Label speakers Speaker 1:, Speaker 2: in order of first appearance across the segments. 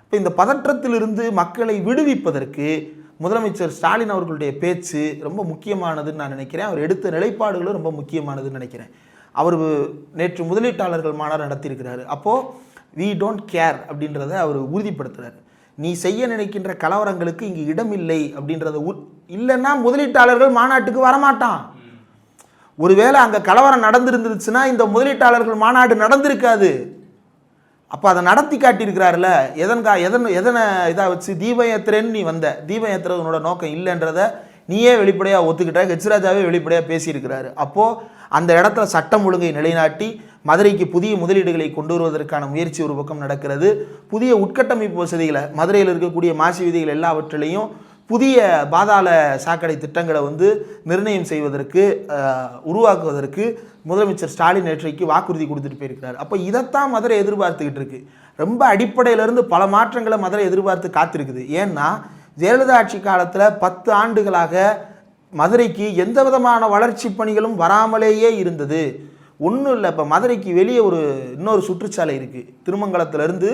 Speaker 1: இப்போ இந்த பதற்றத்திலிருந்து மக்களை விடுவிப்பதற்கு முதலமைச்சர் ஸ்டாலின் அவர்களுடைய பேச்சு ரொம்ப முக்கியமானதுன்னு நான் நினைக்கிறேன். அவர் எடுத்த நிலைப்பாடுகளும் ரொம்ப முக்கியமானதுன்னு நினைக்கிறேன். அவர் நேற்று முதலீட்டாளர்கள் மாநாடு நடத்தியிருக்கிறாரு. அப்போது வி டோன்ட் கேர் அப்படின்றத அவர் உறுதிப்படுத்துகிறார். நீ செய்ய நினைக்கின்ற கலவரங்களுக்கு இங்கே இடமில்லை அப்படின்றத இல்லைன்னா முதலீட்டாளர்கள் மாநாட்டுக்கு வரமாட்டான். ஒருவேளை அங்கே கலவரம் நடந்திருந்துச்சுன்னா இந்த முதலீட்டாளர்கள் மாநாடு நடந்திருக்காது. அப்போ அதை நடத்தி காட்டியிருக்கிறாருல. எதனை இதாக வச்சு தீபம் ஏத்துறேன்னு நீ வந்த, தீபம் ஏத்துறது உன்னோட நோக்கம் இல்லைன்றதை நீயே வெளிப்படையாக ஒத்துக்கிட்ட. ஹெச்ராஜாவே வெளிப்படையாக பேசியிருக்கிறாரு. அப்போது அந்த இடத்துல சட்டம் ஒழுங்கை நிலைநாட்டி மதுரைக்கு புதிய முதலீடுகளை கொண்டு வருவதற்கான முயற்சி ஒரு பக்கம் நடக்கிறது. புதிய உட்கட்டமைப்பு வசதிகளை மதுரையில் இருக்கக்கூடிய மாசி வீதிகள் எல்லாவற்றிலையும் புதிய பாதாள சாக்கடை திட்டங்களை நிர்ணயம் செய்வதற்கு உருவாக்குவதற்கு முதலமைச்சர் ஸ்டாலின் நேற்றைக்கு வாக்குறுதி கொடுத்துட்டு போயிருக்கிறார். அப்போ இதைத்தான் மதுரை எதிர்பார்த்துக்கிட்டு இருக்கு. ரொம்ப அடிப்படையிலேருந்து பல மாற்றங்களை மதுரை எதிர்பார்த்து காத்திருக்குது. ஏன்னா ஜெயலலிதா ஆட்சி காலத்தில் 10 ஆண்டுகளாக மதுரைக்கு எந்த விதமான வளர்ச்சி பணிகளும் வராமலேயே இருந்தது. ஒன்றும் இல்லை. இப்போ மதுரைக்கு வெளியே இன்னொரு சுற்றுச்சாலை இருக்குது. திருமங்கலத்திலேருந்து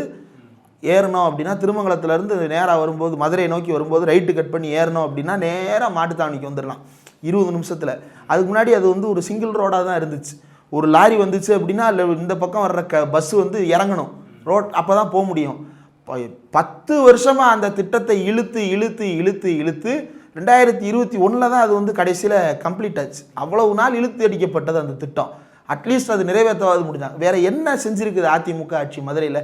Speaker 1: ஏறணும் அப்படின்னா, திருமங்கலத்திலேருந்து நேராக வரும்போது மதுரை நோக்கி வரும்போது ரைட்டு கட் பண்ணி ஏறணும் அப்படின்னா நேராக மாட்டுத்தாவணிக்கு வந்துடலாம் 20 நிமிஷத்தில். அதுக்கு முன்னாடி அது ஒரு சிங்கிள் ரோடாக தான் இருந்துச்சு. ஒரு லாரி வந்துச்சு அப்படின்னா அதில் இந்த பக்கம் வர்ற பஸ்ஸு இறங்கணும் ரோட், அப்போ தான் போக முடியும். 10 வருஷமாக அந்த திட்டத்தை இழுத்து 2021 தான் அது கடைசியில் கம்ப்ளீட் ஆச்சு. அவ்வளவு நாள் இழுத்து அடிக்கப்பட்டது அந்த திட்டம். அட்லீஸ்ட் அது நிறைவேற்றவாது முடிஞ்சாங்க. வேறு என்ன செஞ்சுருக்குது அதிமுக ஆட்சி மதுரையில்?